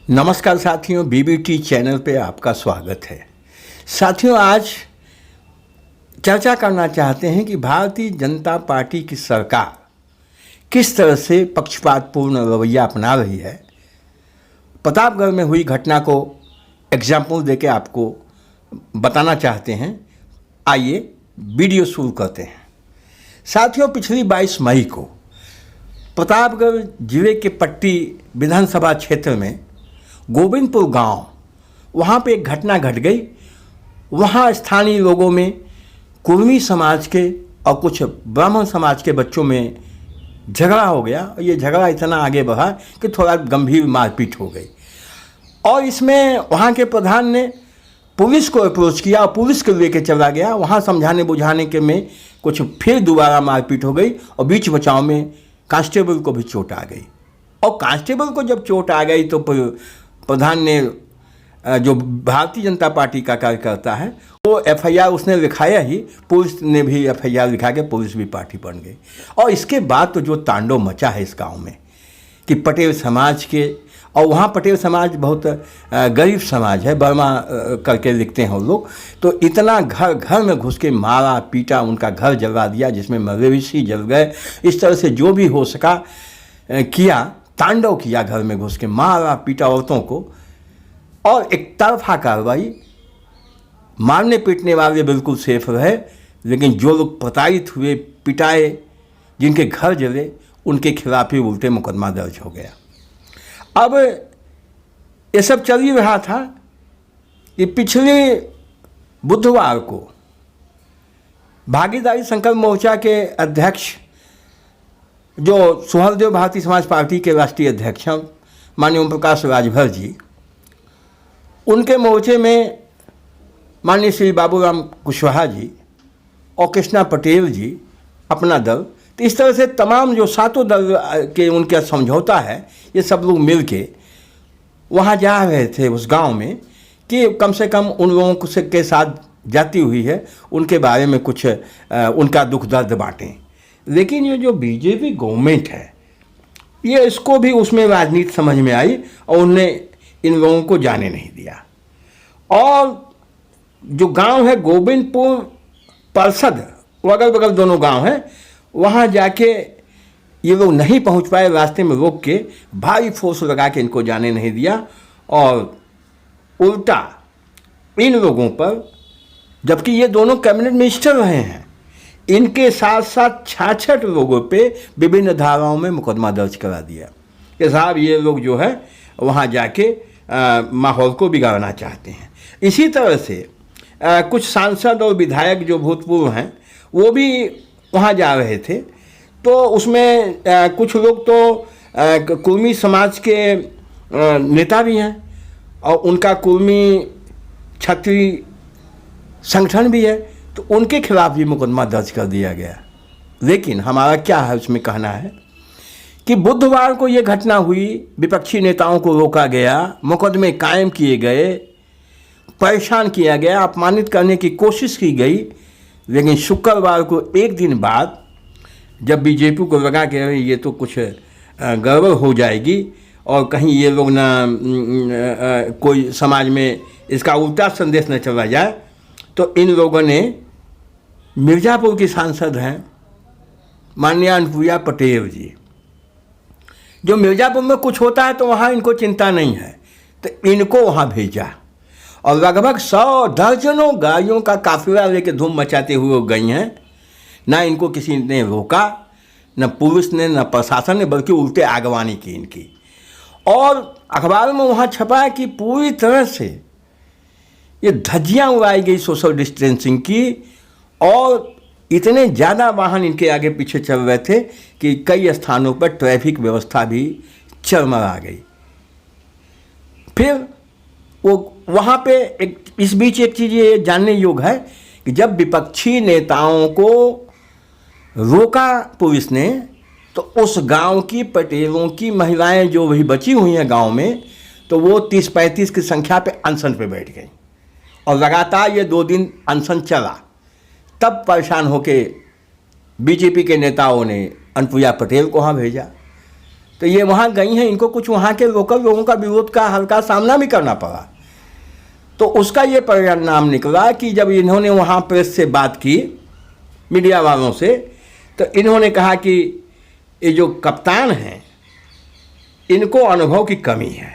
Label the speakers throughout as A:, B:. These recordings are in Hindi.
A: नमस्कार साथियों, बीबीटी चैनल पे आपका स्वागत है। साथियों, आज चर्चा करना चाहते हैं कि भारतीय जनता पार्टी की सरकार किस तरह से पक्षपातपूर्ण रवैया अपना रही है। प्रतापगढ़ में हुई घटना को एग्जाम्पल देके आपको बताना चाहते हैं। आइए वीडियो शुरू करते हैं। साथियों, पिछली 22 मई को प्रतापगढ़ जिले के पट्टी विधानसभा क्षेत्र में गोविंदपुर गांव, वहाँ पे एक घटना घट गई। वहाँ स्थानीय लोगों में कुर्मी समाज के और कुछ ब्राह्मण समाज के बच्चों में झगड़ा हो गया और ये झगड़ा इतना आगे बढ़ा कि थोड़ा गंभीर मारपीट हो गई। और इसमें वहाँ के प्रधान ने पुलिस को अप्रोच किया और पुलिस को लेके चला गया। वहाँ समझाने बुझाने के में कुछ फिर दोबारा मारपीट हो गई और बीच बचाव में कांस्टेबल को भी चोट आ गई। और कांस्टेबल को जब चोट आ गई तो प्रधान ने, जो भारतीय जनता पार्टी का कार्यकर्ता है, वो एफआईआर उसने लिखाया ही, पुलिस ने भी एफआईआर लिखा के पुलिस भी पार्टी बन गई। और इसके बाद तो जो तांडव मचा है इस गांव में कि पटेल समाज के, और वहाँ पटेल समाज बहुत गरीब समाज है, बर्मा करके लिखते हैं वो लोग, तो इतना घर घर में घुस के मारा पीटा, उनका घर जलवा दिया जिसमें मवेशी जल गए। इस तरह से जो भी हो सका किया, तांडव किया, घर में घुस के मारा पीटा औरतों को। और एक तरफा कार्रवाई, मारने पीटने वाले बिल्कुल सेफ रहे, लेकिन जो लोग प्रताड़ित हुए, पिटाए, जिनके घर जले, उनके खिलाफ ही उल्टे मुकदमा दर्ज हो गया। अब ये सब चल ही रहा था कि पिछले बुधवार को भागीदारी संकल्प मोर्चा के अध्यक्ष, जो सुहलदेव भारतीय समाज पार्टी के राष्ट्रीय अध्यक्ष हैं माननीय ओम प्रकाश राजभर जी, उनके मोर्चे में माननीय श्री बाबूराम कुशवाहा जी और कृष्णा पटेल जी, अपना दल, तो इस तरह से तमाम जो सातों दल के उनका समझौता है, ये सब लोग मिल के वहाँ जा रहे थे उस गांव में कि कम से कम उन लोगों से के साथ जाती हुई है, उनके बारे में कुछ उनका दुख दर्द बांटें। लेकिन ये जो बीजेपी गवर्नमेंट है, ये इसको भी उसमें राजनीति समझ में आई और उन्होंने इन लोगों को जाने नहीं दिया। और जो गांव है गोविंदपुर परसद, वो अगल बगल दोनों गांव हैं, वहाँ जाके ये लोग नहीं पहुँच पाए, रास्ते में रोक के भारी फोर्स लगा के इनको जाने नहीं दिया। और उल्टा इन लोगों पर, जबकि ये दोनों कैबिनेट मिनिस्टर रहे हैं, इनके साथ साथ 66 लोगों पे विभिन्न धाराओं में मुकदमा दर्ज करा दिया कि साहब ये लोग जो है वहाँ जाके माहौल को बिगाड़ना चाहते हैं। इसी तरह से कुछ सांसद और विधायक जो भूतपूर्व हैं, वो भी वहाँ जा रहे थे। तो उसमें कुछ लोग तो कुर्मी समाज के नेता भी हैं और उनका कुर्मी क्षत्रिय संगठन भी है, तो उनके खिलाफ भी मुकदमा दर्ज कर दिया गया। लेकिन हमारा क्या है उसमें कहना है कि बुधवार को ये घटना हुई, विपक्षी नेताओं को रोका गया, मुकदमे कायम किए गए, परेशान किया गया, अपमानित करने की कोशिश की गई। लेकिन शुक्रवार को एक दिन बाद जब बीजेपी को लगा कि ये तो कुछ गड़बड़ हो जाएगी और कहीं ये लोग ना कोई समाज में इसका उल्टा संदेश न चला जाए, तो इन लोगों ने मिर्ज़ापुर की सांसद हैं माननीय अनुप्रिया पटेल जी, जो मिर्ज़ापुर में कुछ होता है तो वहाँ इनको चिंता नहीं है, तो इनको वहाँ भेजा और लगभग 100 दर्जनों गाड़ियों का काफिला लेके धूम मचाते हुए गई हैं। ना इनको किसी ने रोका, न पुलिस ने, न प्रशासन ने, बल्कि उल्टे आगवानी की इनकी। और अखबार में वहाँ छपा है कि पूरी तरह से ये धज्जियाँ उड़ाई गई सोशल डिस्टेंसिंग की, और इतने ज़्यादा वाहन इनके आगे पीछे चल रहे थे कि कई स्थानों पर ट्रैफिक व्यवस्था भी चरमरा गई। फिर वो वहाँ पे इस बीच एक चीज़ ये जानने योग्य है कि जब विपक्षी नेताओं को रोका पुलिस ने, तो उस गांव की पटेलों की महिलाएं जो भी बची हुई हैं गांव में, तो वो 30-35 की संख्या पे अनशन पे बैठ गई और लगातार ये 2 दिन अनशन चला। तब परेशान होके बीजेपी के नेताओं ने अनुप्रिया पटेल को वहाँ भेजा। तो ये वहाँ गई हैं, इनको कुछ वहाँ के लोकल लोगों का विरोध का हल्का सामना भी करना पड़ा। तो उसका ये परिणाम निकला कि जब इन्होंने वहाँ प्रेस से बात की, मीडिया वालों से, तो इन्होंने कहा कि ये जो कप्तान हैं इनको अनुभव की कमी है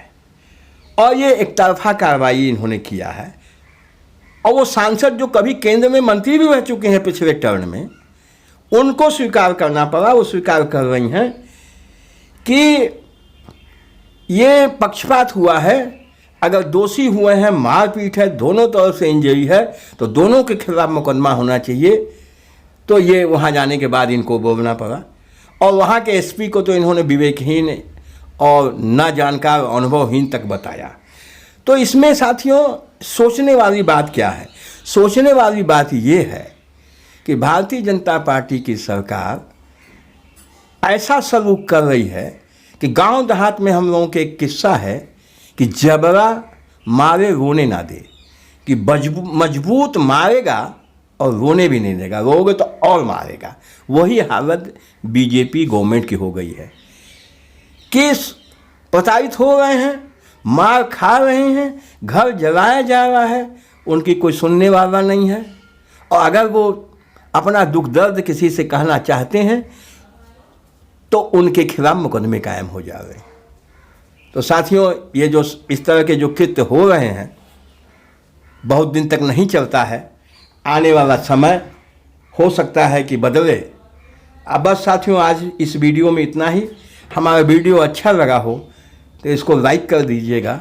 A: और ये एक तरफा कार्रवाई इन्होंने किया है। और वो सांसद जो कभी केंद्र में मंत्री भी रह चुके हैं पिछले टर्न में, उनको स्वीकार करना पड़ा। वो स्वीकार कर रही हैं कि ये पक्षपात हुआ है, अगर दोषी हुए हैं, मारपीट है, दोनों तरफ से इंजरी है, तो दोनों के खिलाफ मुकदमा होना चाहिए। तो ये वहाँ जाने के बाद इनको बोलना पड़ा। और वहाँ के एसपी को तो इन्होंने विवेकहीन और न जानकार, अनुभवहीन तक बताया। तो इसमें साथियों सोचने वाली बात क्या है? सोचने वाली बात ये है कि भारतीय जनता पार्टी की सरकार ऐसा सलूक कर रही है कि गांव देहात में हम लोगों के एक किस्सा है कि जबरा मारे रोने ना दे, कि मजबूत मारेगा और रोने भी नहीं देगा, रोगे तो और मारेगा। वही हालत बीजेपी गवर्नमेंट की हो गई है। केस प्रताड़ित हो रहे हैं, मार खा रहे हैं, घर जलाया जा रहा है, उनकी कोई सुनने वाला नहीं है। और अगर वो अपना दुख दर्द किसी से कहना चाहते हैं तो उनके खिलाफ मुकदमे कायम हो जा रहे हैं। तो साथियों, ये जो इस तरह के जो कृत्य हो रहे हैं बहुत दिन तक नहीं चलता है, आने वाला समय हो सकता है कि बदले। अब बस साथियों, आज इस वीडियो में इतना ही। हमारा वीडियो अच्छा लगा हो तो इसको लाइक कर दीजिएगा,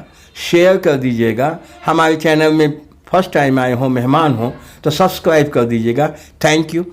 A: शेयर कर दीजिएगा। हमारे चैनल में फर्स्ट टाइम आए हो, मेहमान हो, तो सब्सक्राइब कर दीजिएगा। Thank you.